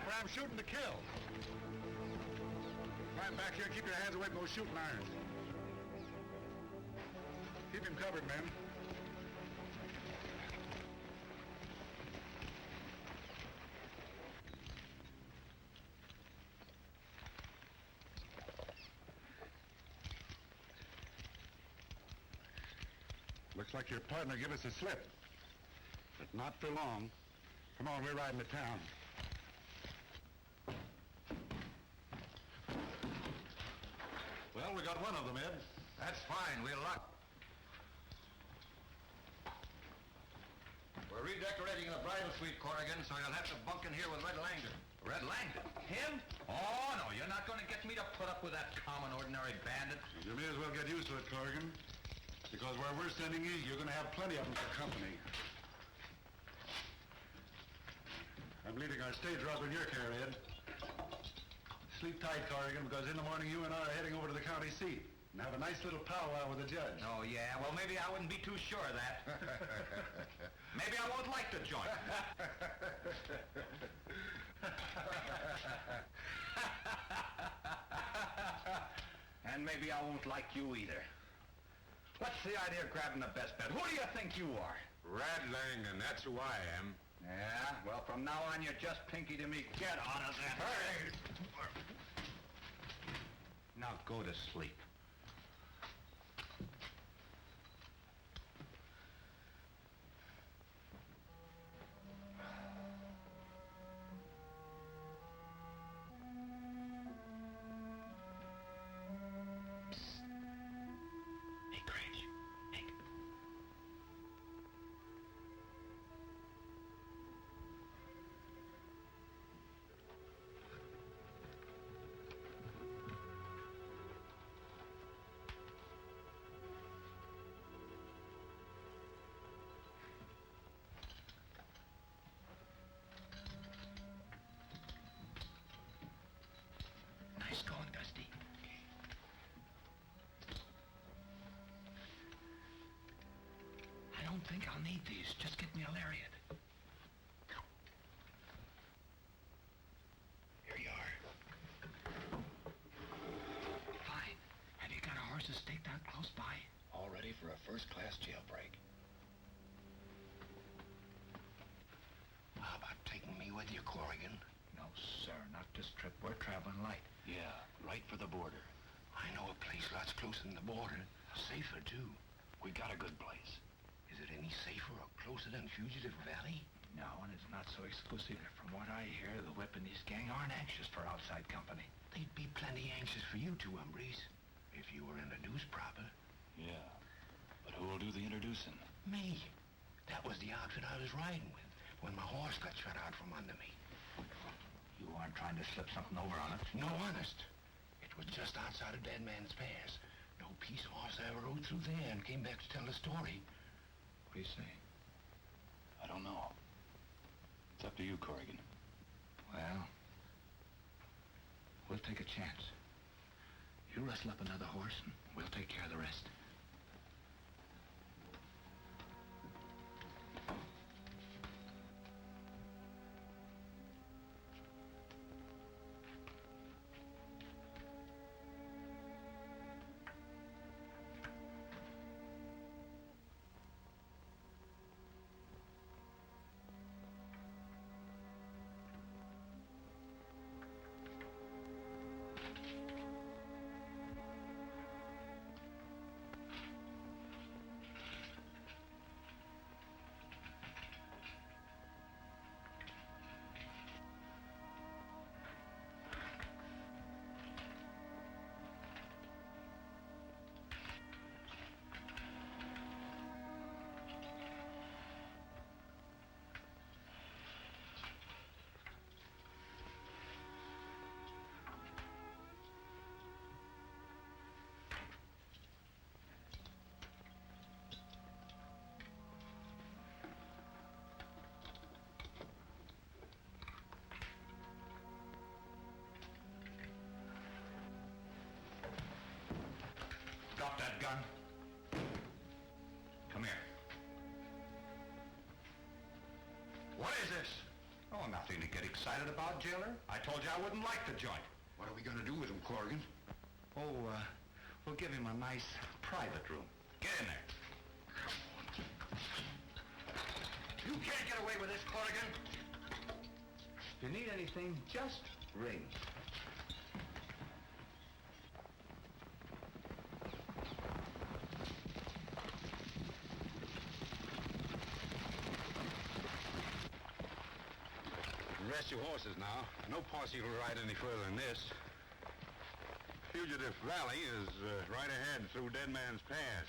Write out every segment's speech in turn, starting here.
snapper. I'm shooting to kill. Climb back here. Keep your hands away from those shooting irons. Keep him covered, men. Looks like your partner gave us a slip. But not for long. Come on, we're riding to town. Well, we got one of them, Ed. That's fine. We'll lock. We're redecorating the bridal suite, Corrigan, so you'll have to bunk in here with Red Langdon. Red Langdon? Him? Oh, no, you're not going to get me to put up with that common, ordinary bandit. You may as well get used to it, Corrigan. Because where we're sending you, you're going to have plenty of them for company. I'm leaving our stage robber in your care, Ed. Sleep tight, Corrigan, because in the morning you and I are heading over to the county seat and have a nice little powwow with the judge. Oh, yeah? Well, maybe I wouldn't be too sure of that. Maybe I won't like the joint. And maybe I won't like you either. What's the idea of grabbing the best bet? Who do you think you are? Red Langdon, that's who I am. Yeah? Well, from now on, you're just Pinky to me. Get out of there. Hey! Now go to sleep. Nice going, Dusty. I don't think I'll need these. Just get me a lariat. Here you are. Fine. Have you got our horses staked out close by? All ready for a first-class jailbreak. How about taking me with you, Corrigan? No, sir. Not this trip. We're traveling light. Yeah, right for the border. I know a place lots closer than the border. Safer, too. We got a good place. Is it any safer or closer than Fugitive Valley? No, and it's not so exclusive. From what I hear, the whip and his gang aren't anxious for outside company. They'd be plenty anxious for you two, hombres, if you were introduced proper. Yeah, but who'll do the introducing? Me. That was the outfit I was riding with when my horse got shut out from under me. You aren't trying to slip something over on us? No, honest. It was just outside of Dead Man's Pass. No peace horse I ever rode through there and came back to tell the story. What do you say? I don't know. It's up to you, Corrigan. Well, we'll take a chance. You rustle up another horse and we'll take care of the rest. Drop that gun. Come here. What is this? Oh, Oh, nothing to get excited about, jailer. I told you I wouldn't like the joint. What are we going to do with him, Corrigan? Oh, we'll give him a nice private room. Get in there. You can't get away with this, Corrigan. If you need anything, just ring. Rest your horses now. No posse will ride any further than this. Fugitive Valley is right ahead through Dead Man's Pass.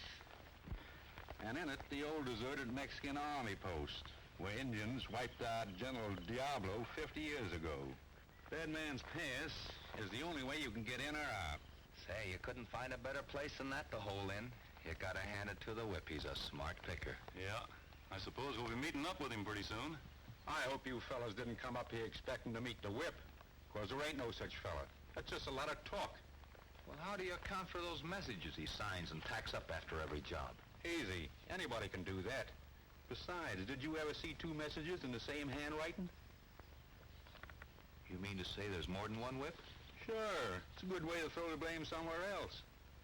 And in it, the old deserted Mexican army post, where Indians wiped out General Diablo 50 years ago. Dead Man's Pass is the only way you can get in or out. Say, you couldn't find a better place than that to hole in. You gotta hand it to the whip. He's a smart picker. Yeah. I suppose we'll be meeting up with him pretty soon. I hope you fellas didn't come up here expecting to meet the whip, because there ain't no such fella. That's just a lot of talk. Well, how do you account for those messages he signs and tacks up after every job? Easy. Anybody can do that. Besides, did you ever see two messages in the same handwriting? You mean to say there's more than one whip? Sure. It's a good way to throw the blame somewhere else.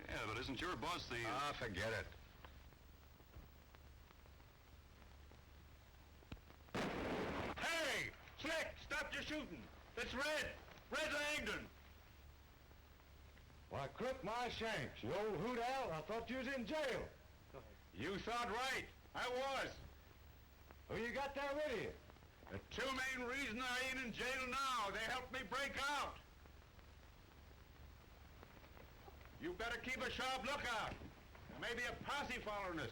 Yeah, but isn't your boss the... Ah, forget it. Hey! Slick! Stop your shooting! It's Red! Red Langdon! Why, crook my shanks, you old hoot owl. I thought you was in jail. You thought right. I was. Who you got there with you? The two main reasons I ain't in jail now. They helped me break out. You better keep a sharp lookout. There may be a posse following us.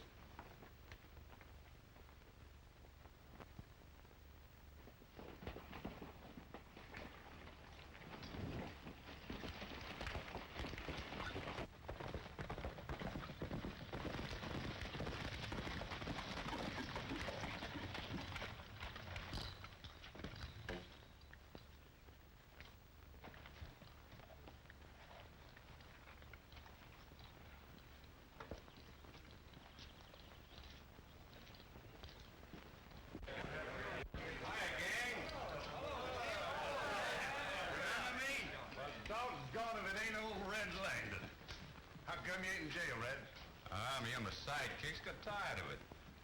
Me and the sidekicks got tired of it,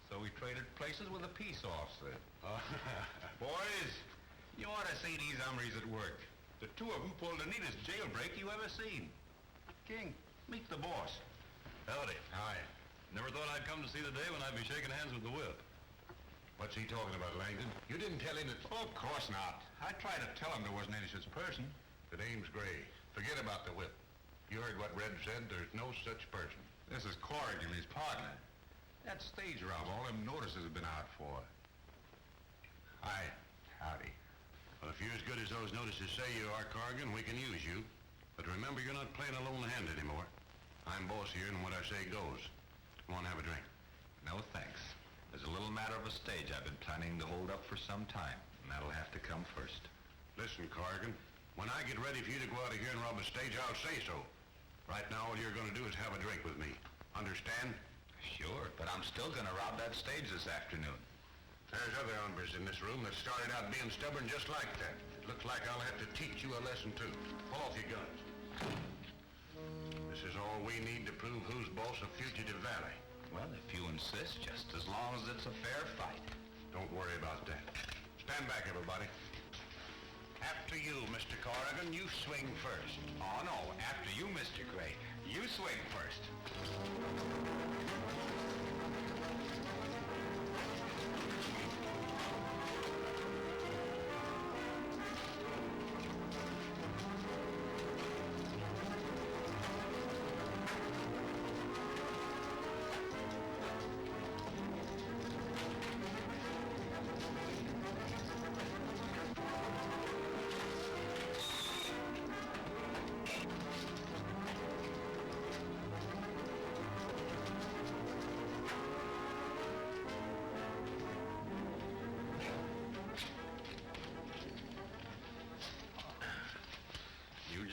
so we traded places with a peace officer. Boys, you ought to see these umries at work. The two of them pulled the neatest jailbreak you ever seen. King, meet the boss. Howdy. Hi. Never thought I'd come to see the day when I'd be shaking hands with the whip. What's he talking about, Langdon? You didn't tell him that... Oh, of course not. I tried to tell him there wasn't any such person. The name's Gray. Forget about the whip. You heard what Red said. There's no such person. This is Corrigan, his partner. That stage rob all them notices have been out for. Hi. Howdy. Well, if you're as good as those notices say you are, Corrigan, we can use you. But remember, you're not playing a lone hand anymore. I'm boss here, and what I say goes. Come on, have a drink. No, thanks. There's a little matter of a stage I've been planning to hold up for some time, and that'll have to come first. Listen, Corrigan, when I get ready for you to go out of here and rob a stage, I'll say so. Right now, all you're going to do is have a drink with me. Understand? Sure, but I'm still going to rob that stage this afternoon. There's other hombres in this room that started out being stubborn just like that. It looks like I'll have to teach you a lesson, too. Pull off your guns. This is all we need to prove who's boss of Fugitive Valley. Well, if you insist, just as long as it's a fair fight. Don't worry about that. Stand back, everybody. After you, Mr. Corrigan, you swing first. Oh, no, after you, Mr. Gray. You swing first.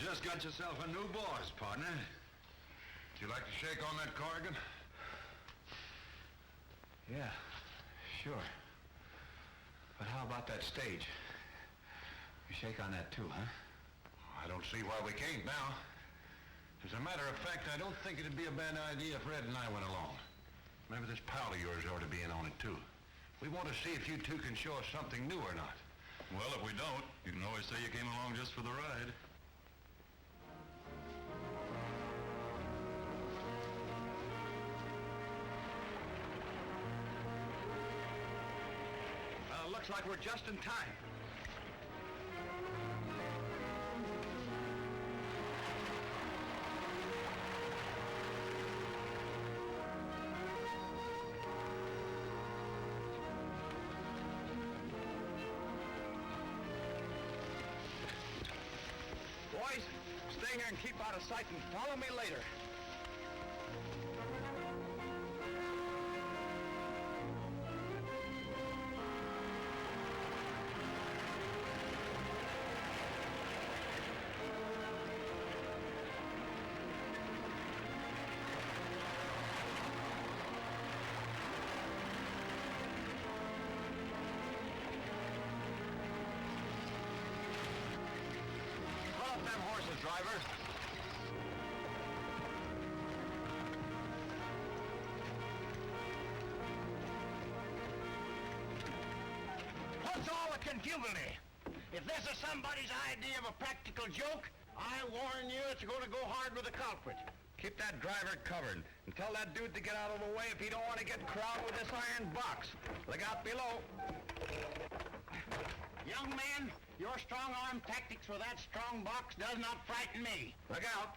Just got yourself a new boss, partner. Would you like to shake on that, Corrigan? Yeah, sure. But how about that stage? You shake on that too, huh? I don't see why we can't now. As a matter of fact, I don't think it'd be a bad idea if Red and I went along. Maybe this pal of yours ought to be in on it too. We want to see if you two can show us something new or not. Well, if we don't, you can always say you came along just for the ride. Looks like we're just in time. Boys, stay here and keep out of sight and follow me later. Them horses, driver. What's all the confusion? If this is somebody's idea of a practical joke, I warn you it's going to go hard with the culprit. Keep that driver covered and tell that dude to get out of the way if he don't want to get crowded with this iron box. Look out below. Young man, your strong-arm tactics with that strong box does not frighten me. Look out.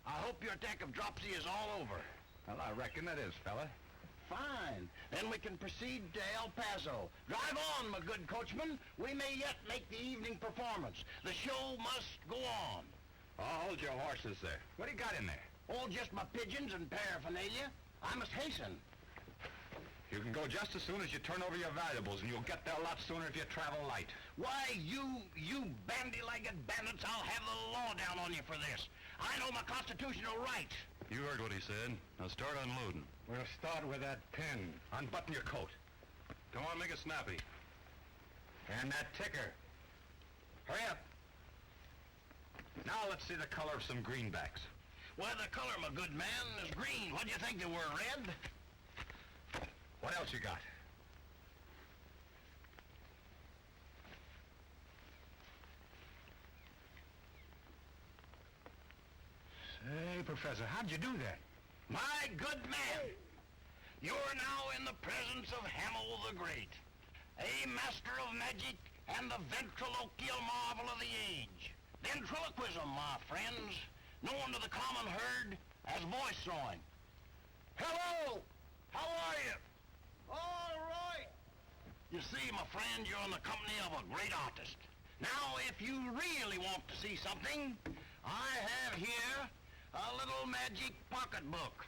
I hope your attack of dropsy is all over. Well, I reckon it is, fella. Fine. Then we can proceed to El Paso. Drive on, my good coachman. We may yet make the evening performance. The show must go on. Oh, hold your horses there. What do you got in there? Oh, just my pigeons and paraphernalia. I must hasten. You can go just as soon as you turn over your valuables, and you'll get there a lot sooner if you travel light. Why, you bandy-legged bandits, I'll have the law down on you for this. I know my constitutional rights. You heard what he said. Now start unloading. We'll start with that pin. Unbutton your coat. Come on, make it snappy. And that ticker. Hurry up. Now let's see the color of some greenbacks. Well, the color, my good man, is green. What do you think they were, red? What else you got? Say, Professor, how'd you do that? My good man, you're now in the presence of Hamel the Great, a master of magic and the ventriloquial marvel of the age. Ventriloquism, my friends, known to the common herd as voice throwing. Hello! How are you? All right. You see, my friend, you're in the company of a great artist. Now, if you really want to see something, I have here a little magic pocketbook.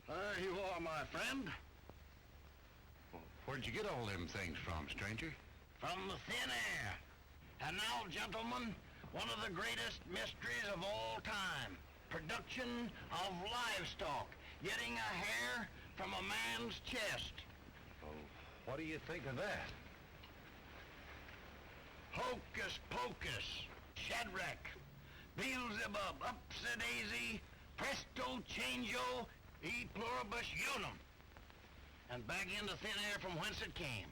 There you are, my friend. Where'd you get all them things from, stranger? From the thin air. And now, gentlemen, one of the greatest mysteries of all time. Production of livestock. Getting a hair from a man's chest. Oh, what do you think of that? Hocus pocus. Shadrach. Beelzebub. Upsy-daisy. Presto changeo. E pluribus unum. And back into thin air from whence it came.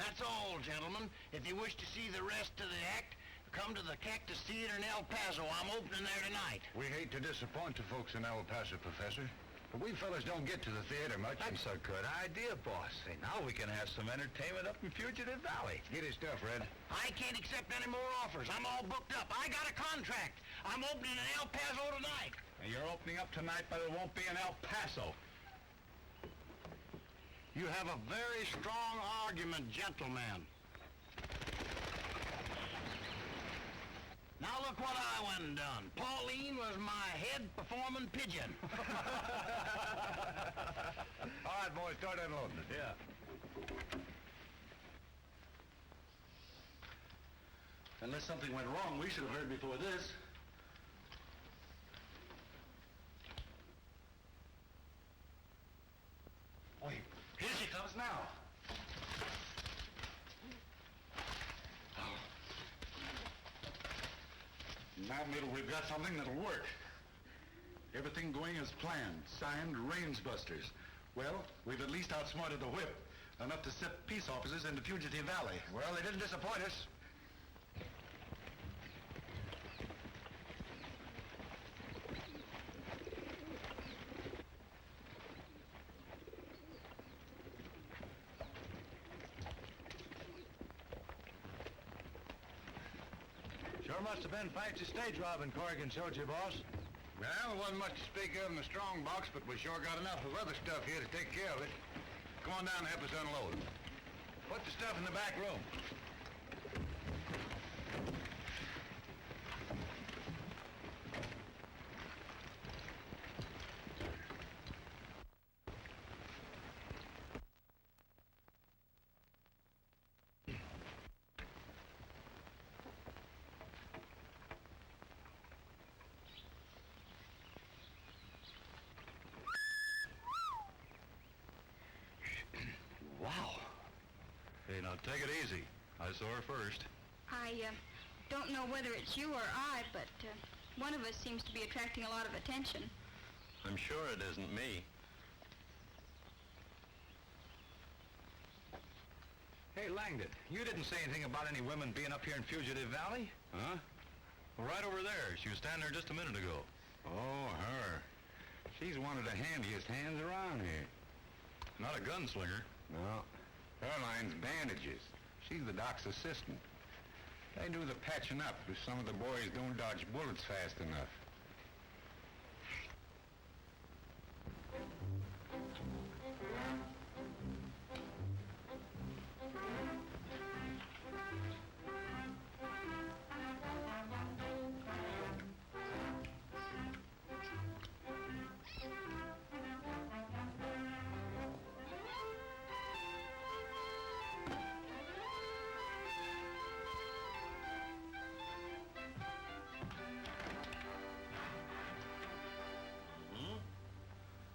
That's all, gentlemen. If you wish to see the rest of the act, come to the Cactus Theater in El Paso. I'm opening there tonight. We hate to disappoint the folks in El Paso, Professor, but we fellas don't get to the theater much. That's a good idea, boss. Say, now we can have some entertainment up in Fugitive Valley. Get his stuff, Red. I can't accept any more offers. I'm all booked up. I got a contract. I'm opening in El Paso tonight. And you're opening up tonight, but it won't be in El Paso. You have a very strong argument, gentlemen. Now look what I went and done. Pauline was my head performing pigeon. All right, boys, start unloading it. Yeah. Unless something went wrong, we should have heard before this. Oh, here she comes now. Now, Middle, we've got something that'll work. Everything going as planned. Signed, Rangebusters. Well, we've at least outsmarted the whip. Enough to set peace officers into Fugitive Valley. Well, they didn't disappoint us. Sure must have been fancy stage robbing Corrigan showed you, boss. Well, there wasn't much to speak of in the strong box, but we sure got enough of other stuff here to take care of it. Come on down and help us unload. Put the stuff in the back room. Wow. Hey, now take it easy. I saw her first. I don't know whether it's you or I, but one of us seems to be attracting a lot of attention. I'm sure it isn't me. Hey, Langdon, you didn't say anything about any women being up here in Fugitive Valley? Huh? Well, right over there. She was standing there just a minute ago. Oh, her. She's one of the handiest hands around here. Not a gunslinger. No. Her line's bandages. She's the doc's assistant. They do the patching up if some of the boys don't dodge bullets fast enough.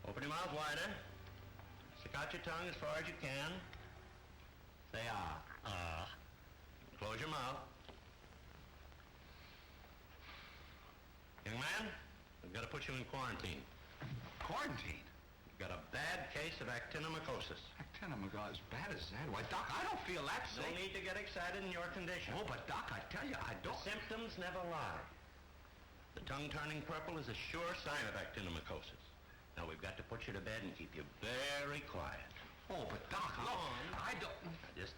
Open your mouth wider. Stick out your tongue as far as you can. Say ah. Close your mouth. Young man, we've got to put you in quarantine. Quarantine? You've got a bad case of actinomycosis. Actinomycosis, as bad as that? Why, Doc, I don't feel that No sick. need to get excited in your condition. Oh, but Doc, I tell you, I don't. The symptoms never lie. The tongue turning purple is a sure sign of actinomycosis. Now, we've got to put you to bed and keep you very quiet. Oh, but Doc, Come look, on. I don't. Just...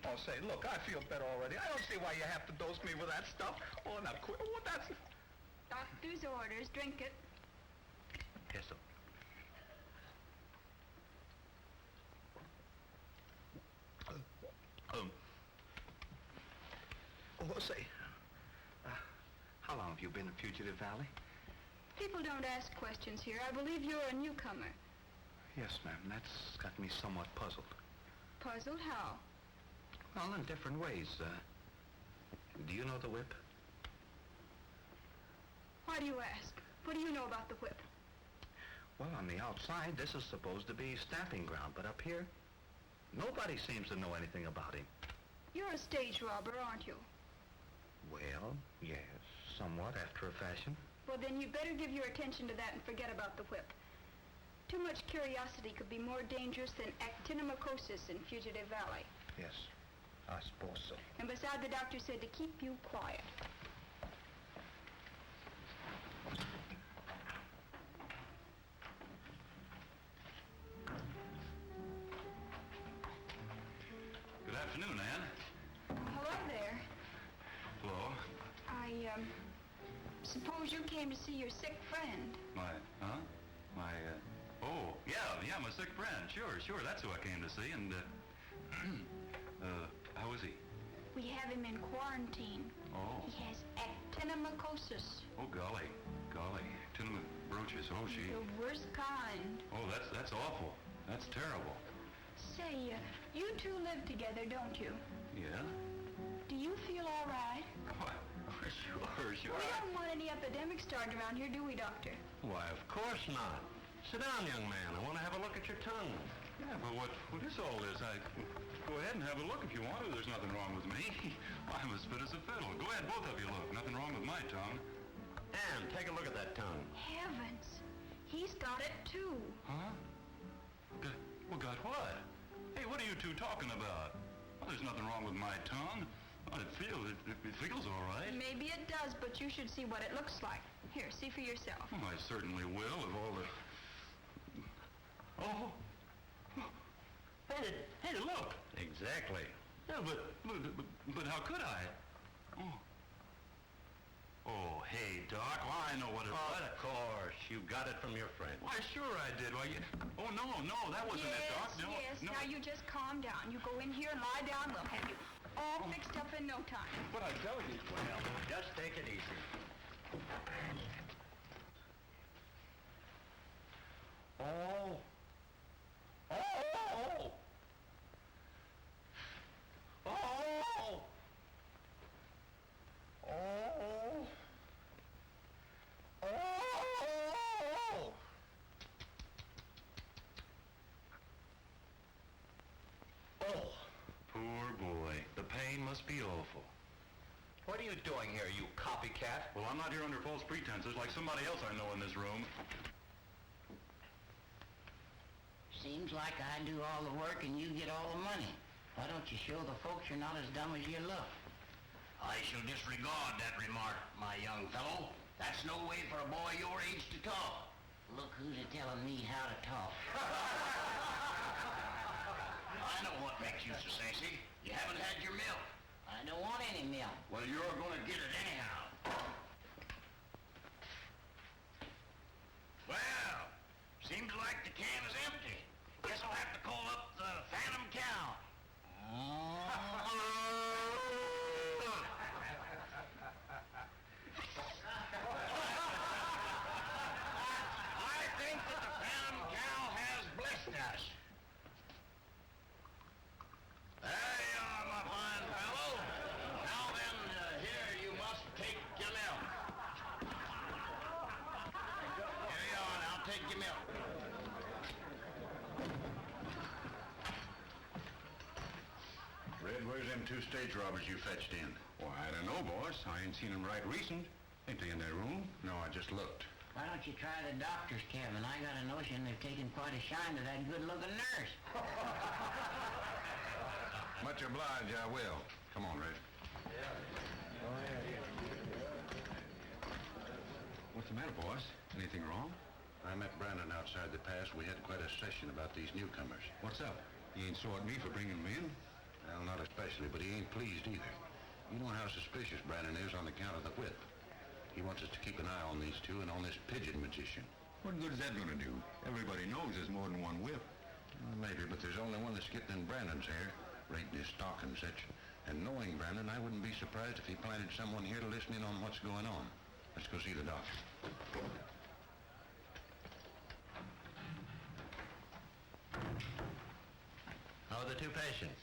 Oh, say, look, I feel better already. I don't see why you have to dose me with that stuff. Oh, now quit. Oh, that's... Doctor's orders. Drink it. Yes, sir. Oh, say, how long have you been in Fugitive Valley? People don't ask questions here. I believe you're a newcomer. Yes, ma'am. That's got me somewhat puzzled. Puzzled? How? Well, in different ways. Do you know the whip? Why do you ask? What do you know about the whip? Well, on the outside, this is supposed to be stamping ground, but up here, nobody seems to know anything about him. You're a stage robber, aren't you? Well, yes, somewhat, after a fashion. Well, then you'd better give your attention to that and forget about the whip. Too much curiosity could be more dangerous than actinomycosis in Fugitive Valley. Yes, I suppose so. And besides, the doctor said to keep you quiet. Good afternoon, Ann. Hello there. Hello. I, suppose you came to see your sick friend. My sick friend. Sure, that's who I came to see, and, how is he? We have him in quarantine. Oh. He has actinomycosis. Oh, golly. Actinomycosis. Oh, she... The worst kind. Oh, that's awful. That's terrible. Say, you two live together, don't you? Yeah? Do you feel all right? Why, sure. We don't want any epidemic started around here, do we, Doctor? Why, of course not. Sit down, young man. I want to have a look at your tongue. Yeah, but what is all this? Go ahead and have a look if you want to. There's nothing wrong with me. I'm as fit as a fiddle. Go ahead, both of you look. Nothing wrong with my tongue. Ann, take a look at that tongue. Heavens. He's got it, too. Huh? Got what? Hey, what are you two talking about? Well, there's nothing wrong with my tongue. It feels all right. Maybe it does, but you should see what it looks like. Here, see for yourself. Oh, I certainly will, if all the... Oh! Hey, look! Exactly. Yeah, but how could I? Oh, hey, Doc, well, I know what it was. Of course, you got it from your friend. Why, sure I did. Why, Oh, no, that wasn't it, Doc. No, Yes, no. now you just calm down. You go in here and lie down. We'll have you all fixed up in no time. But I tell you, Well, just take it easy. Oh! Poor boy. The pain must be awful. What are you doing here, you copycat? Well, I'm not here under false pretenses like somebody else I know in this room. Seems like I do all the work and you get all the money. Why don't you show the folks you're not as dumb as you look? I shall disregard that remark, my young fellow. That's no way for a boy your age to talk. Look who's telling me how to talk. I know what makes you so sassy. You haven't had your milk. I don't want any milk. Well, you're going to get it anyhow. Well, seems like the can is empty. Guess I'll have to call up the Phantom Cow. I think that the Phantom Cow has blessed us. There you are, my fine fellow. Now then, here you must take your milk. Here you are, now take your milk. Red, where's them two stage robbers you fetched in? Why, I don't know, boss. I ain't seen them right recent. Ain't they in their room? No, I just looked. Why don't you try the doctor's cabin? I got a notion they've taken quite a shine to that good-looking nurse. Much obliged, I will. Come on, Red. What's the matter, boss? Anything wrong? I met Brandon outside the pass. We had quite a session about these newcomers. What's up? He ain't sore at me for bringing them in? Well, not especially, but he ain't pleased either. You know how suspicious Brandon is on account of the whip. He wants us to keep an eye on these two and on this pigeon magician. What good is that going to do? Everybody knows there's more than one whip. Well, maybe, but there's only one that's getting in Brandon's hair, rating his stock and such. And knowing Brandon, I wouldn't be surprised if he planted someone here to listen in on what's going on. Let's go see the doctor. How are the two patients?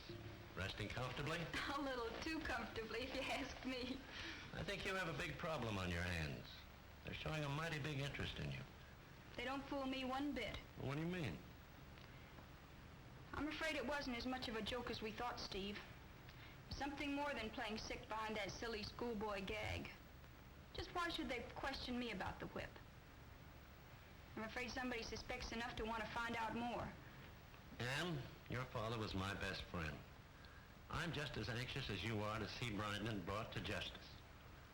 Resting comfortably? A little too comfortably, if you ask me. I think you have a big problem on your hands. They're showing a mighty big interest in you. They don't fool me one bit. What do you mean? I'm afraid it wasn't as much of a joke as we thought, Steve. Something more than playing sick behind that silly schoolboy gag. Just why should they question me about the whip? I'm afraid somebody suspects enough to want to find out more. Anne, your father was my best friend. I'm just as anxious as you are to see Brandon brought to justice.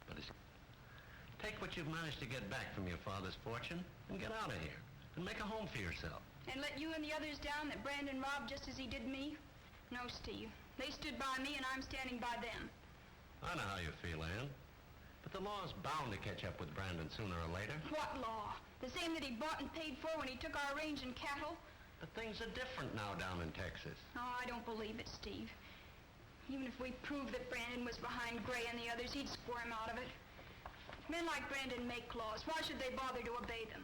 But take what you've managed to get back from your father's fortune and get out of here and make a home for yourself. And let you and the others down that Brandon robbed just as he did me? No, Steve. They stood by me and I'm standing by them. I know how you feel, Anne. But the law's bound to catch up with Brandon sooner or later. What law? The same that he bought and paid for when he took our range and cattle? But things are different now down in Texas. Oh, I don't believe it, Steve. Even if we proved that Brandon was behind Gray and the others, he'd squirm out of it. Men like Brandon make laws. Why should they bother to obey them?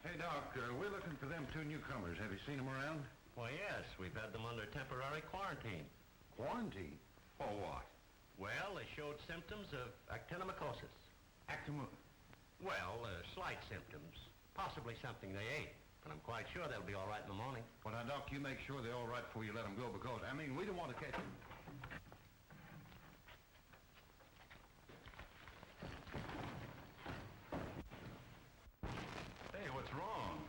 Hey, Doc, we're looking for them two newcomers. Have you seen them around? Why, yes. We've had them under temporary quarantine. Quarantine? For what? Well, they showed symptoms of actinomycosis. Well, Slight symptoms. Possibly something they ate. But I'm quite sure they'll be all right in the morning. Well, now, Doc, you make sure they're all right before you let them go, because, I mean, we don't want to catch them. Hey, what's wrong?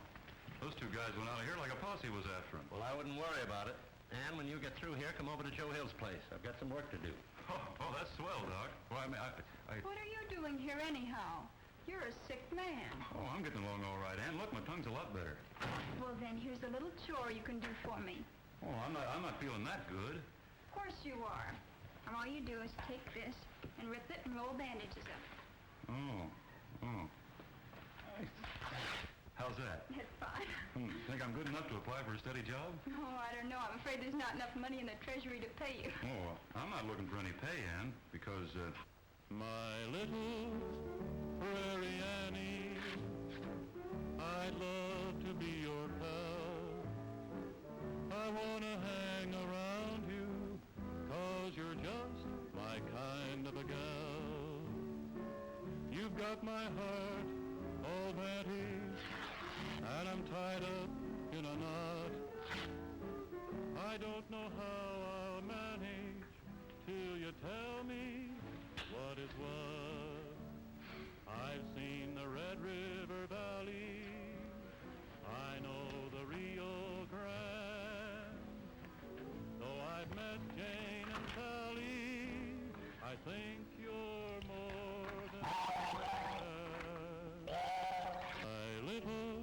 Those two guys went out of here like a posse was after them. Well, I wouldn't worry about it. And when you get through here, come over to Joe Hill's place. I've got some work to do. Oh, that's swell, Doc. Well, I mean, What are you doing here anyhow? You're a sick man. Oh, I'm getting along all right, Ann. Look, my tongue's a lot better. Well, then, here's a little chore you can do for me. Oh, I'm not feeling that good. Of course you are. And all you do is take this and rip it and roll bandages up. Oh. How's that? That's fine. Think I'm good enough to apply for a steady job? Oh, I don't know. I'm afraid there's not enough money in the treasury to pay you. Oh, I'm not looking for any pay, Ann, because, My little Prairie Annie, I'd love to be your pal. I wanna hang around you, 'cause you're just my kind of a gal. You've got my heart all vantage, and I'm tied up in a knot. I don't know how I'll manage till you tell me what is what. I've seen the Red River Valley, I know the Rio Grande. Though I've met Jane and Sally, I think you're more than that. My little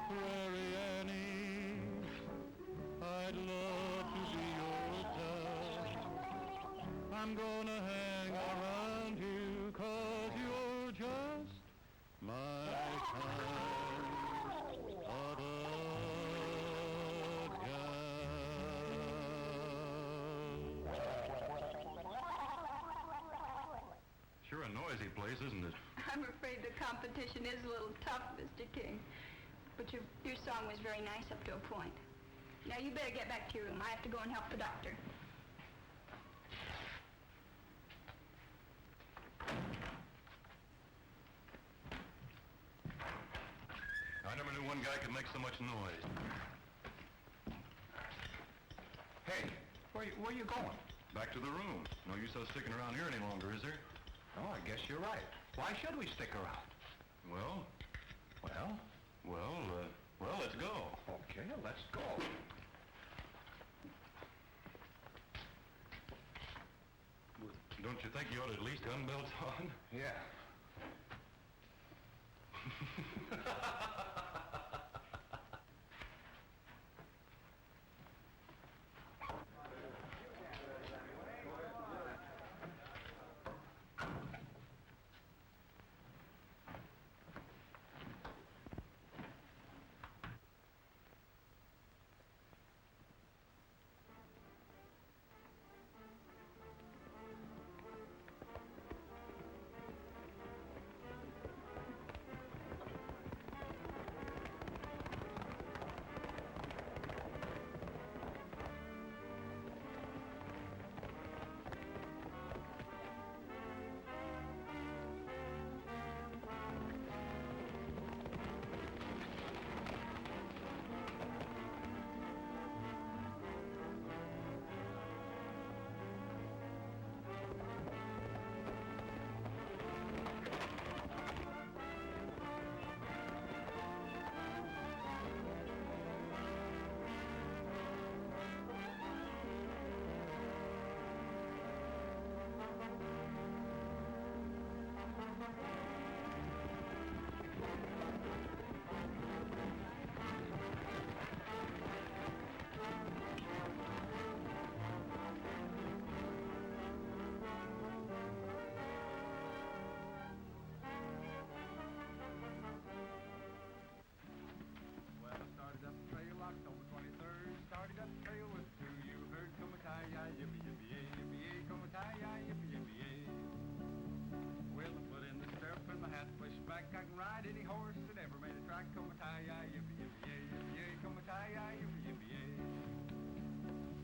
Prairie Annie, I'd love to be your pal. I'm gonna hang around you, 'cause you're just my kind of a gal. sure a noisy place, isn't it? I'm afraid the competition is a little tough, Mr. King. But your song was very nice up to a point. Now, you better get back to your room. I have to go and help the doctor. I never knew one guy could make so much noise. Hey, where you going? Back to the room. No use us sticking around here any longer, is there? Oh, I guess you're right. Why should we stick around? Well, let's go. Okay, let's go. Don't you think you ought to at least gun belts on? Yeah.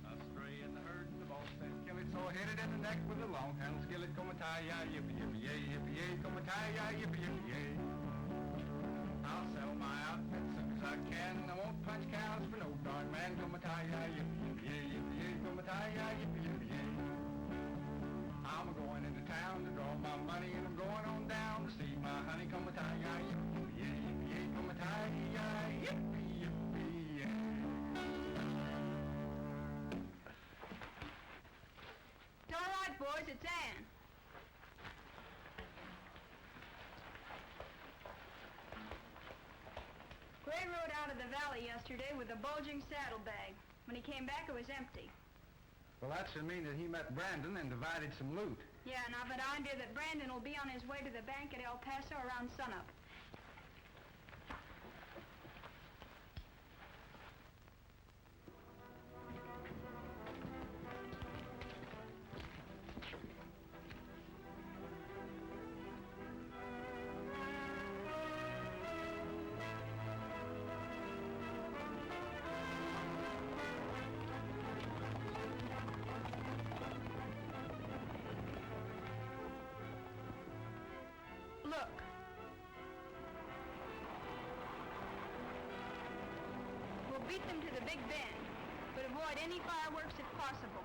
Astray in the herd, the boss said, kill it, so hit it in the neck with a long handle skillet. Come-a-tie-ya, yippee-yippee-yay, yippee-yay, come-a-tie-ya, yippee-yippee-yay. I'll sell my outfit soon as I can. I won't punch cows for no darn man. Come-a-tie-ya, yippee-yippee-yay, yippee-yay, come-a-tie-ya, yippee-yippee-yay. I'm a-going into town to draw my money, and I'm going on down to see my honey. Come-a-tie-ya, yippee-yippee-yay, yippee-yay, come-a-tie-ya, yippee-yippee-yay. All right, boys, it's Ann. Gray rode out of the valley yesterday with a bulging saddlebag. When he came back, it was empty. Well, that should mean that he met Brandon and divided some loot. Yeah, and I've an idea that Brandon will be on his way to the bank at El Paso around sunup. Look. We'll beat them to the Big Bend, but avoid any fireworks if possible.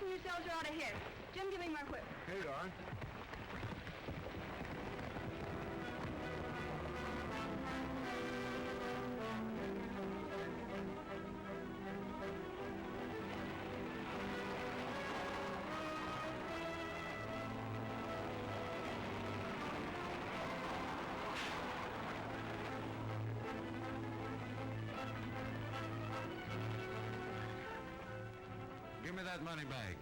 Yourselves are out of here. Jim, give me my whip. Here you are. Give me that money bag.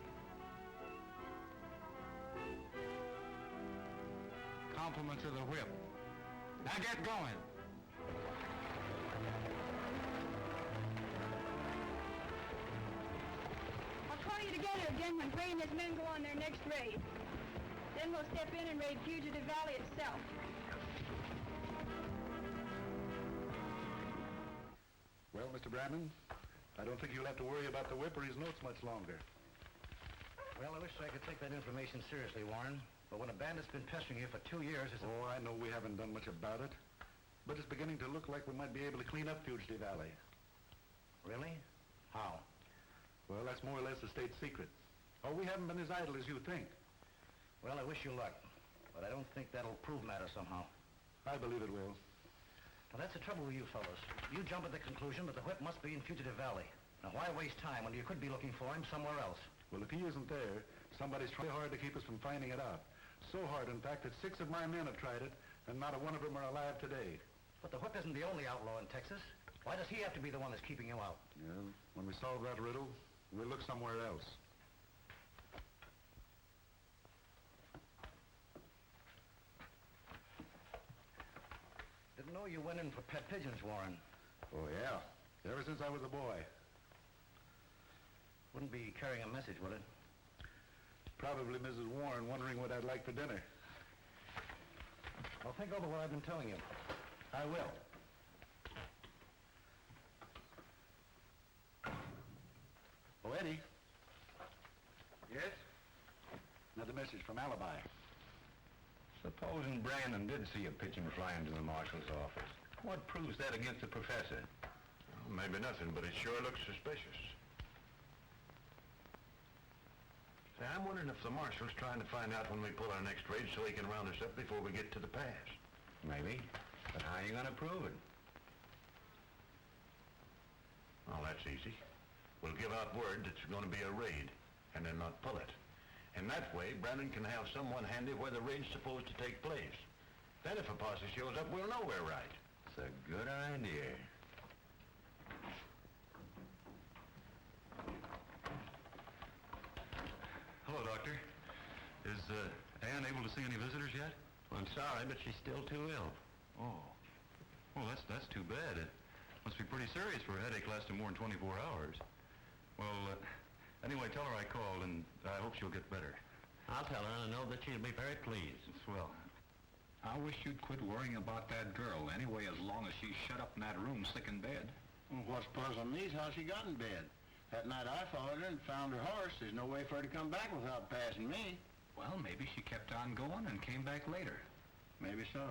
Compliments of the whip. Now get going. I'll call you together again when Gray and his men go on their next raid. Then we'll step in and raid Fugitive Valley itself. Well, Mr. Brandon, I don't think you'll have to worry about the whip or his notes much longer. Well, I wish I could take that information seriously, Warren. But when a bandit's been pestering you for 2 years, it's... Oh, I know we haven't done much about it. But it's beginning to look like we might be able to clean up Fugitive Valley. Really? How? Well, that's more or less a state secret. Oh, we haven't been as idle as you think. Well, I wish you luck. But I don't think that'll prove matters somehow. I believe it will. Now, that's the trouble with you fellows. You jump at the conclusion that the whip must be in Fugitive Valley. Now, why waste time when you could be looking for him somewhere else? Well, if he isn't there, somebody's trying hard to keep us from finding it out. So hard, in fact, that 6 of my men have tried it, and not a one of them are alive today. But the whip isn't the only outlaw in Texas. Why does he have to be the one that's keeping you out? Well, when we solve that riddle, we'll look somewhere else. Didn't know you went in for pet pigeons, Warren. Oh, yeah. Ever since I was a boy. Wouldn't be carrying a message, would it? Probably Mrs. Warren wondering what I'd like for dinner. Well, think over what I've been telling you. I will. Oh, Eddie. Yes? Another message from Alibi. Supposing Brandon did see a pigeon fly into the marshal's office. What proves that against the professor? Well, maybe nothing, but it sure looks suspicious. Say, I'm wondering if the marshal's trying to find out when we pull our next raid so he can round us up before we get to the pass. Maybe. But how are you going to prove it? Well, that's easy. We'll give out word that it's going to be a raid. and then not pull it. In that way, Brandon can have someone handy where the raid's supposed to take place. Then if a posse shows up, we'll know we're right. It's a good idea. Hello, Doctor. Is Ann able to see any visitors yet? I'm sorry, but she's still too ill. Oh. Well, that's too bad. It must be pretty serious for a headache lasting more than 24 hours. Well, anyway, tell her I called, and I hope she'll get better. I'll tell her, and I know that she'll be very pleased. Swell. I wish you'd quit worrying about that girl anyway, as long as she's shut up in that room sick in bed. Well, what's puzzling me is how she got in bed. That night I followed her and found her horse. There's no way for her to come back without passing me. Well, maybe she kept on going and came back later. Maybe so.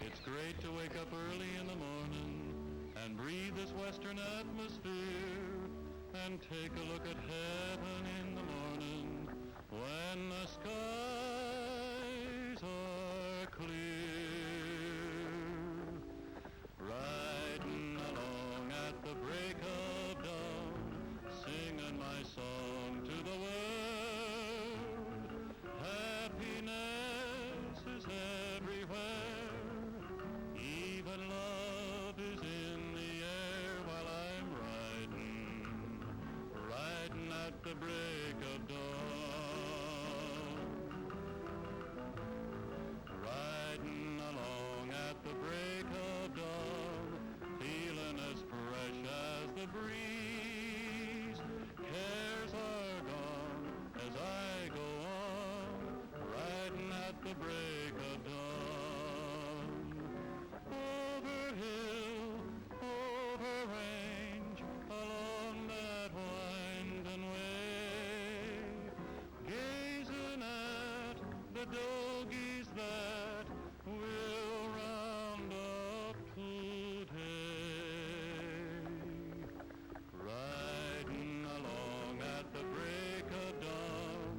It's great to wake up early in the morning and breathe this western atmosphere and take a look at heaven in the morning when the skies are clear. Riding along at the break of dawn, singing my song to the world. Happiness is everywhere. Even love is in the air while I'm riding at the break of dawn. Riding along at the break of dawn, feeling as fresh as the breeze. Cares are gone as I go on, riding at the break of dawn. Over hill, over range, along that winding way, gazing at the dogies that will round up today. Riding along at the break of dawn,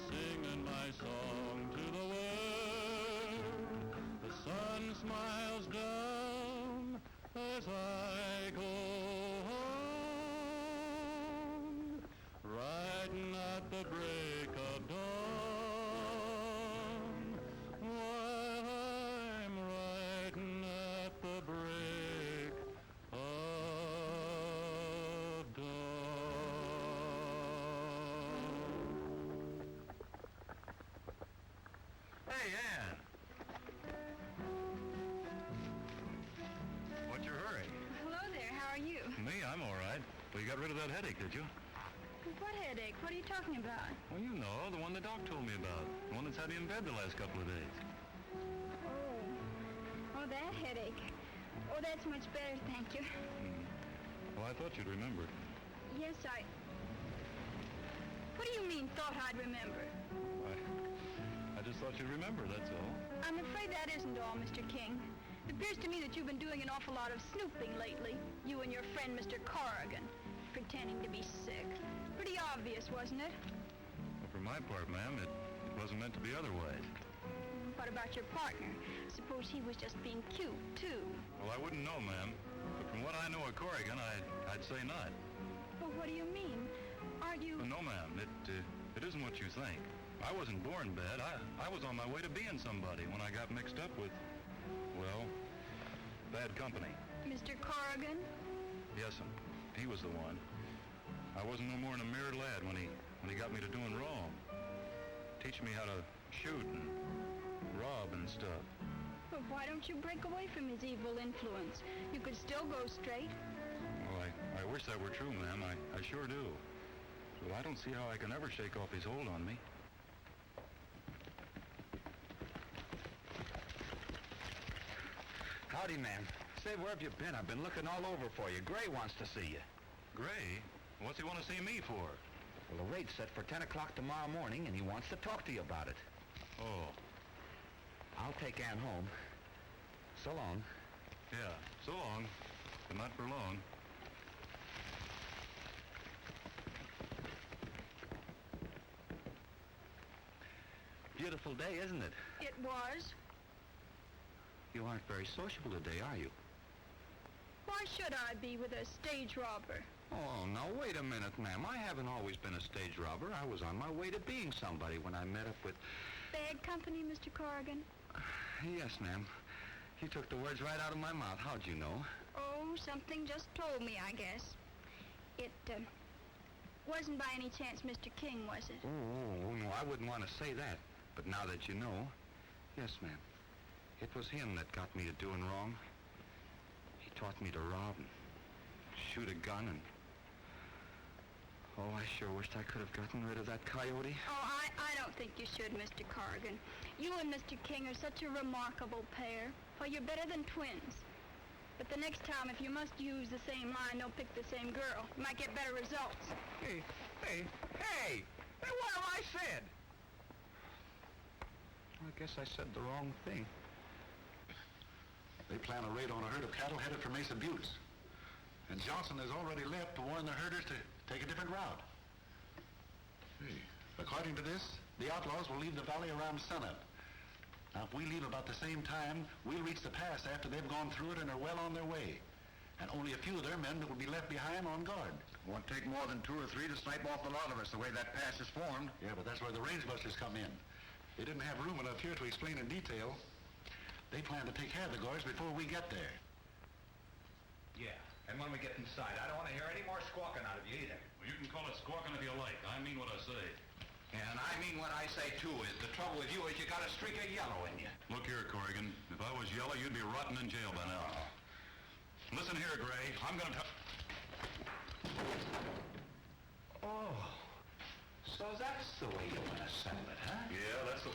singing my song to the world. The sun smiles down as I go on, riding at the break of dawn, while I'm riding at the break of dawn. Hey, Ann. What's your hurry? Hello there, how are you? Me, I'm all right. Well, you got rid of that headache, did you? What headache? What are you talking about? Well, you know, the one the doc told me about. The one that's had me in bed the last couple of days. Oh, that headache. Oh, that's much better, thank you. Well, I thought you'd remember. Yes, What do you mean, thought I'd remember? I just thought you'd remember, that's all. I'm afraid that isn't all, Mr. King. It appears to me that you've been doing an awful lot of snooping lately. You and your friend, Mr. Corrigan, pretending to be sick. Pretty obvious, wasn't it? Well, for my part, ma'am, it wasn't meant to be otherwise. What about your partner? Suppose he was just being cute, too. Well, I wouldn't know, ma'am. But from what I know of Corrigan, I'd say not. But what do you mean? Aren't you... No, ma'am. It isn't what you think. I wasn't born bad. I was on my way to being somebody when I got mixed up with, well, bad company. Mr. Corrigan? Yes'm. He was the one. I wasn't no more than a mere lad when he got me to doing wrong. Teaching me how to shoot and rob and stuff. But why don't you break away from his evil influence? You could still go straight. Well, I wish that were true, ma'am. I sure do. Well, I don't see how I can ever shake off his hold on me. Howdy, ma'am. Say, where have you been? I've been looking all over for you. Gray wants to see you. Gray? What's he want to see me for? Well, the rate's set for 10 o'clock tomorrow morning, and he wants to talk to you about it. Oh. I'll take Ann home. So long. Yeah, so long. But not for long. Beautiful day, isn't it? It was. You aren't very sociable today, are you? Why should I be with a stage robber? Oh, now, wait a minute, ma'am. I haven't always been a stage robber. I was on my way to being somebody when I met up with... Bad company, Mr. Corrigan? Yes, ma'am. You took the words right out of my mouth. How'd you know? Oh, something just told me, I guess. It, wasn't by any chance Mr. King, was it? Oh, no, I wouldn't want to say that. But now that you know, yes, ma'am. It was him that got me to doing wrong. He taught me to rob and shoot a gun and... Oh, I sure wished I could have gotten rid of that coyote. Oh, I don't think you should, Mr. Corrigan. You and Mr. King are such a remarkable pair. Well, you're better than twins. But the next time, if you must use the same line, don't pick the same girl. You might get better results. Hey! Hey, what have I said? I guess I said the wrong thing. They plan a raid on a herd of cattle headed for Mesa Buttes. And Johnson has already left to warn the herders to take a different route. Hey, according to this, the outlaws will leave the valley around sunup. Now, if we leave about the same time, we'll reach the pass after they've gone through it and are well on their way. And only a few of their men will be left behind on guard. Won't take more than 2 or 3 to snipe off the lot of us the way that pass is formed. Yeah, but that's where the rangebusters come in. They didn't have room enough here to explain in detail. They plan to take care of the guards before we get there. Yeah, and when we get inside, I don't want to hear any more squawking out of you either. Well, you can call it squawking if you like. I mean what I say. And I mean what I say, too, is the trouble with you is you got a streak of yellow in you. Look here, Corrigan. If I was yellow, you'd be rotting in jail by now. Listen here, Gray. I'm going to... Oh, so that's the way you want to settle it, huh? Yeah, that's the...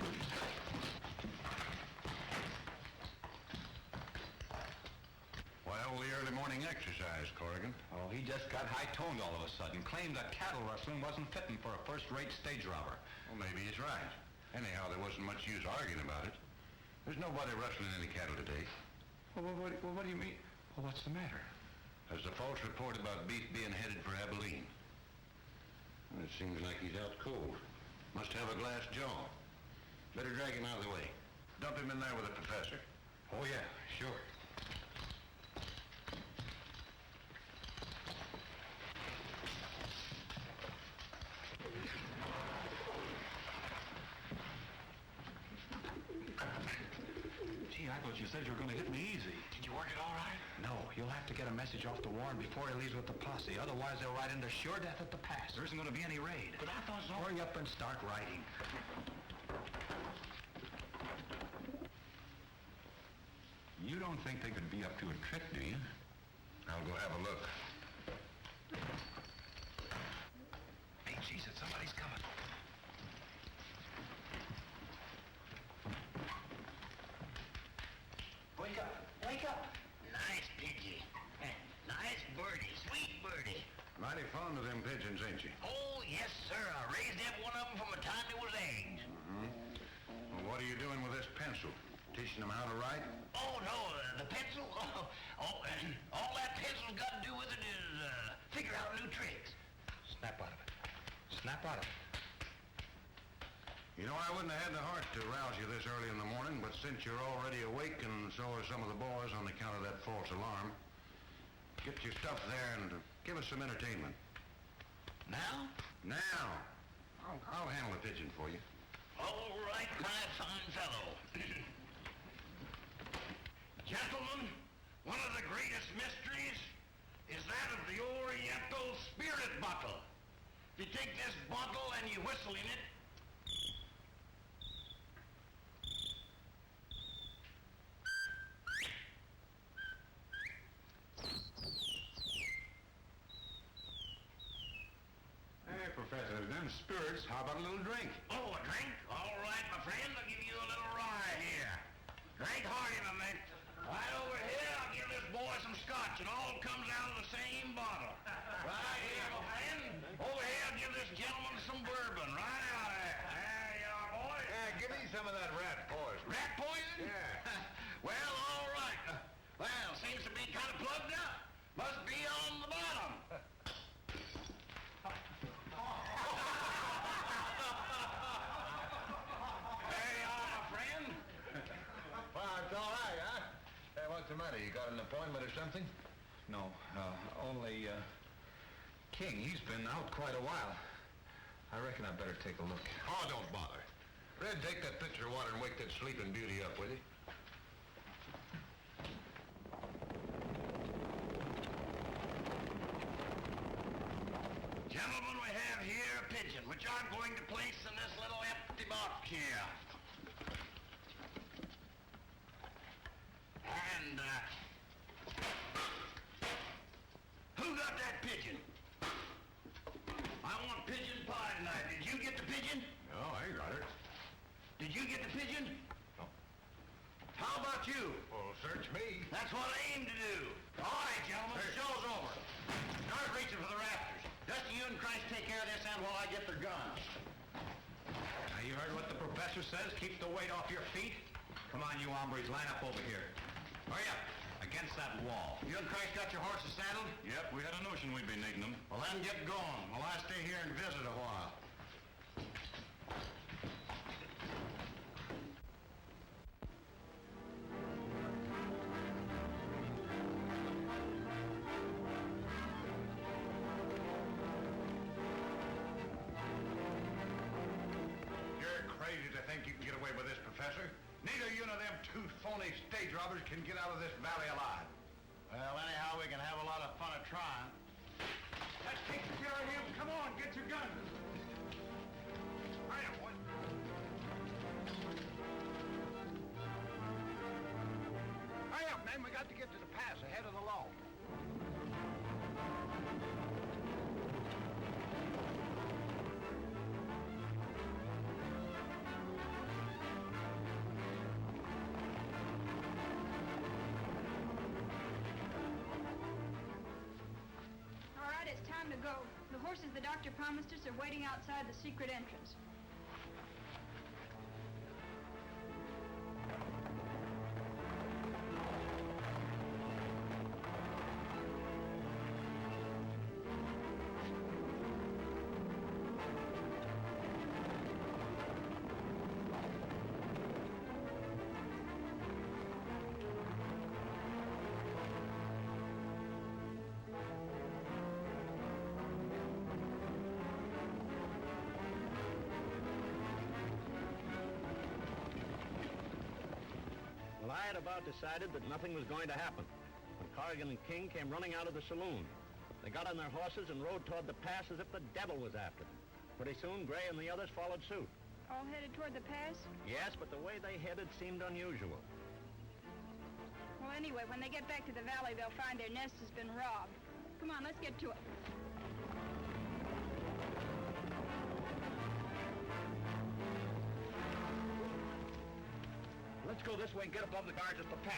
Well, the early morning exercise, Corrigan. Oh, he just got high-toned all of a sudden. Claimed that cattle rustling wasn't fitting for a first-rate stage robber. Well, maybe he's right. Anyhow, there wasn't much use arguing about it. There's nobody rustling any cattle today. Well, what do you mean? Well, what's the matter? There's a false report about beef being headed for Abilene. Well, it seems like he's out cold. Must have a glass jaw. Better drag him out of the way. Dump him in there with the professor. Oh, yeah, sure. Gee, I thought you said you were going to hit me easy. Did you work it all right? No, you'll have to get a message off to Warren before he leaves with the posse. Otherwise, they'll ride into sure death at the pass. There isn't going to be any raid. But I thought so. Hurry up and start riding. You don't think they could be up to a trick, do you? I'll go have a look. Hey, Jesus, somebody's coming. Wake up! Wake up! Nice pidgey. Nice birdie, sweet birdie. Mighty fond of them pigeons, ain't you? Oh, yes, sir. I raised that one of them from the time they was eggs. Well, what are you doing with this pencil? Teaching them how to write? Oh, no, the pencil? All that pencil's got to do with it is figure out new tricks. Snap out of it. Snap out of it. You know, I wouldn't have had the heart to rouse you this early in the morning, but since you're already awake and so are some of the boys on account of that false alarm, get your stuff there and give us some entertainment. Now? Now. I'll handle the pigeon for you. All right, my fine fellow. Gentlemen, one of the greatest mysteries is that of the Oriental Spirit Bottle. You take this bottle and you whistle in it, Professor, them spirits, how about a little drink? oh, a drink? All right, my friend, I'll give you a little rye here. Drink hearty, my man. Right over here. give me some of that rat poison. Rat poison? Yeah. Well, all right. Well, seems to be kind of plugged up. Must be on the bottom. There you are, my friend. Well, it's all right, huh? Hey, what's the matter? You got an appointment or something? No, only, King, he's been out quite a while. I reckon I better take a look. Oh, don't bother. Red, take that pitcher of water and wake that sleeping beauty up, will you? Gentlemen, we have here a pigeon, which I'm going to place in this little empty box here. And, who got that pigeon? I want pigeon pie tonight. Did you get the pigeon? No, I got it. Did you get the pigeon? No. How about you? Well, search me. That's what I aim to do. All right, gentlemen, the show's over. Start reaching for the rafters. Dusty, you and Christ take care of this end while I get their guns. Now, you heard what the professor says? Keep the weight off your feet. Come on, you hombres, line up over here. Hurry up, against that wall. You and Christ got your horses saddled? Yep, we had a notion we'd be needing them. Well, then get going while I stay here and visit a while. You're crazy to think you can get away with this, Professor. Neither you nor them two phony stage robbers can get out of this valley alive. Well, anyhow, we can have a lot of fun at trying. That takes care of him. Come on, get your guns. Hurry up, boys. Hurry up, men. We got to get to the pass ahead of the law. All right, it's time to go. The horses the doctor promised us are waiting outside the secret entrance. Well, I had about decided that nothing was going to happen when Corrigan and King came running out of the saloon. They got on their horses and rode toward the pass as if the devil was after them. Pretty soon, Gray and the others followed suit. All headed toward the pass? Yes, but the way they headed seemed unusual. Well, anyway, when they get back to the valley, they'll find their nest has been robbed. Come on, let's get to it. Let's go this way and get above the guards at the pass.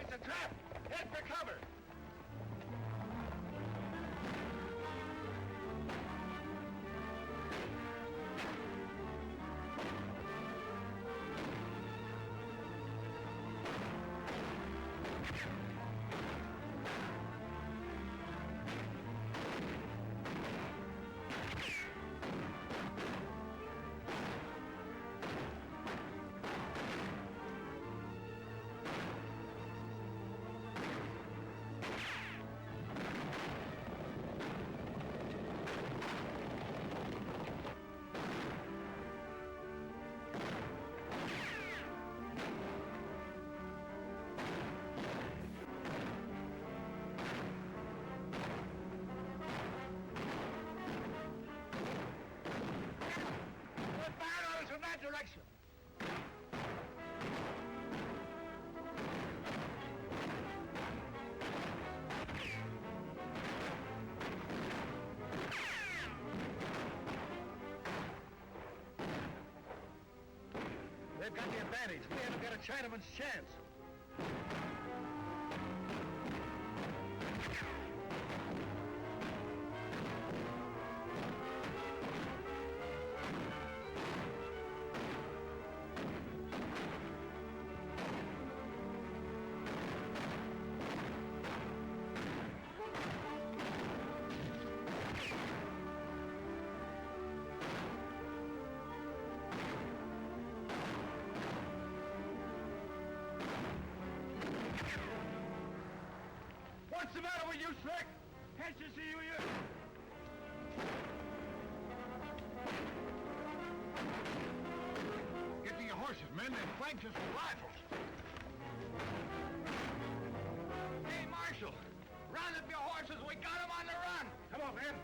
It's a trap! Head for cover! have got the advantage. We haven't got a Chinaman's chance. What's the matter with you, Slick? Can't you see you? Get to your horses, men. They flanked us with rifles. Hey, Marshal, round up your horses. We got them on the run. Come on, men.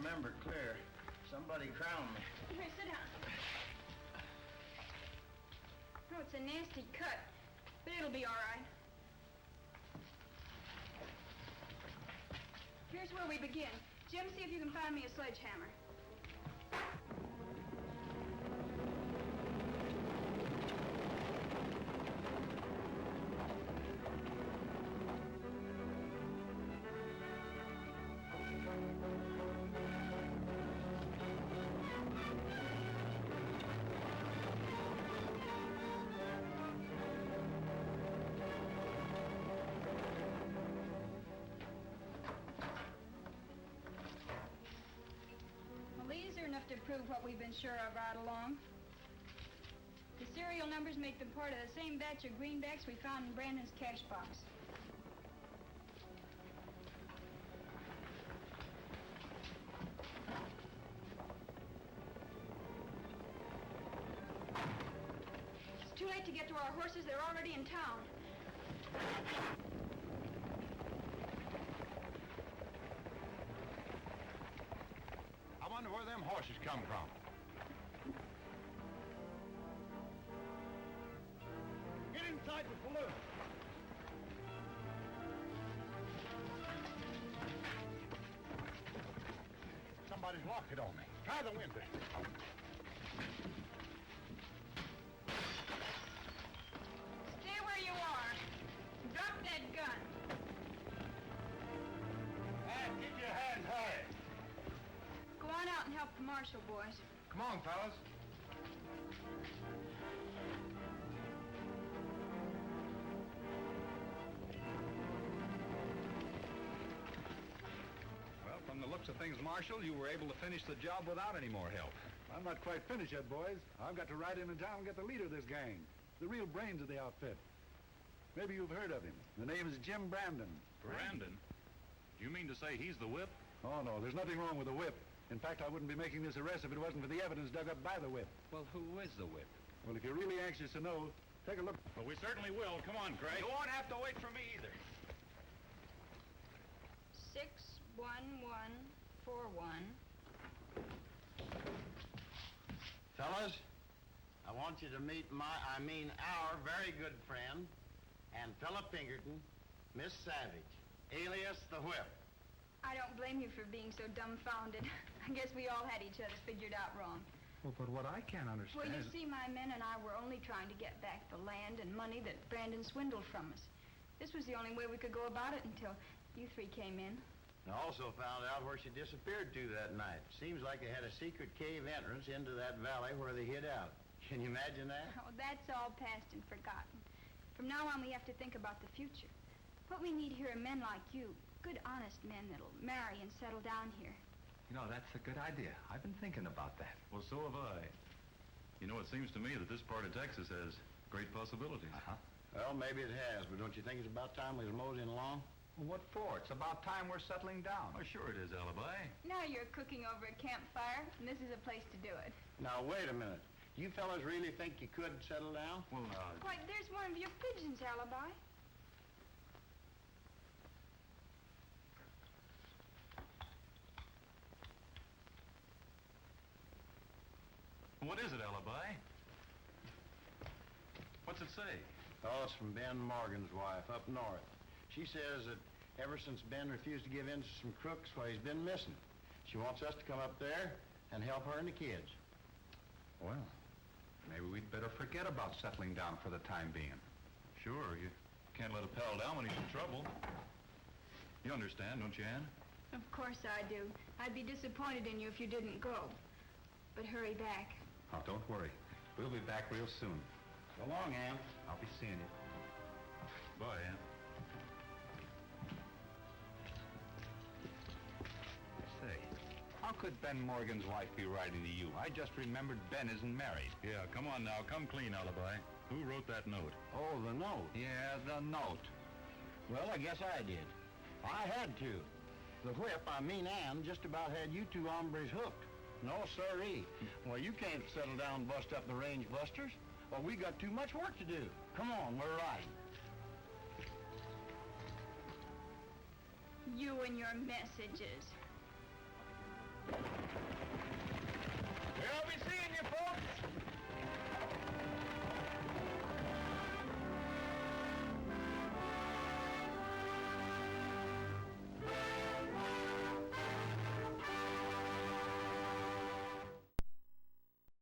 Remember clear. Somebody crowned me. Here, sit down. Oh, it's a nasty cut, but it'll be all right. Here's where we begin. Jim, see if you can find me a sledgehammer. To prove what we've been sure of right along. The serial numbers make them part of the same batch of greenbacks we found in Brandon's cash box. It's too late to get to our horses. They're already in town. I wonder where them horses come from. Get inside the saloon. Somebody's locked it on me. Try the window. Stay where you are. Drop that gun. Keep your hands high. Go on out and help the marshal, boys. Come on, fellas. Well, from the looks of things, Marshal, you were able to finish the job without any more help. I'm not quite finished yet, boys. I've got to ride into town and get the leader of this gang, the real brains of the outfit. Maybe you've heard of him. The name is Jim Brandon. Brandon? You mean to say he's the whip? Oh, no, there's nothing wrong with the whip. In fact, I wouldn't be making this arrest if it wasn't for the evidence dug up by the whip. Well, who is the whip? Well, if you're really anxious to know, take a look. Well, we certainly will. Come on, Craig. You won't have to wait for me either. 61141. Fellas, I want you to meet our very good friend, and Philip Pinkerton, Miss Savage, alias the Whip. I don't blame you for being so dumbfounded. I guess we all had each other figured out wrong. Well, but what I can't understand... Well, you see, my men and I were only trying to get back the land and money that Brandon swindled from us. This was the only way we could go about it until you three came in. I also found out where she disappeared to that night. Seems like they had a secret cave entrance into that valley where they hid out. Can you imagine that? Oh, that's all past and forgotten. From now on, we have to think about the future. What we need here are men like you, good, honest men that'll marry and settle down here. You know, that's a good idea. I've been thinking about that. Well, so have I. You know, it seems to me that this part of Texas has great possibilities. Uh-huh. Well, maybe it has, but don't you think it's about time we was moseying along? Well, what for? It's about time we're settling down. Oh, sure it is, Alibi. Now you're cooking over a campfire, and this is a place to do it. Now, wait a minute. You fellas really think you could settle down? Well, Why, there's one of your pigeons, Alibi. what is it, Alibi? What's it say? Oh, it's from Ben Morgan's wife up north. She says that ever since Ben refused to give in to some crooks, well, he's been missing. She wants us to come up there and help her and the kids. Well, maybe we'd better forget about settling down for the time being. Sure, you can't let a pal down when he's in trouble. You understand, don't you, Ann? Of course I do. I'd be disappointed in you if you didn't go. But hurry back. Oh, don't worry. We'll be back real soon. So long, Ann. I'll be seeing you. Bye, Ann. Say, how could Ben Morgan's wife be writing to you? I just remembered Ben isn't married. Yeah, come on now. Come clean, Alibi. Who wrote that note? Oh, the note. Yeah, the note. Well, I guess I did. I had to. The whip, I mean Ann, just about had you two hombres hooked. No, sirree. Well, you can't settle down and bust up the range busters. Well, we got too much work to do. Come on, we're riding. You and your messages. We'll be seeing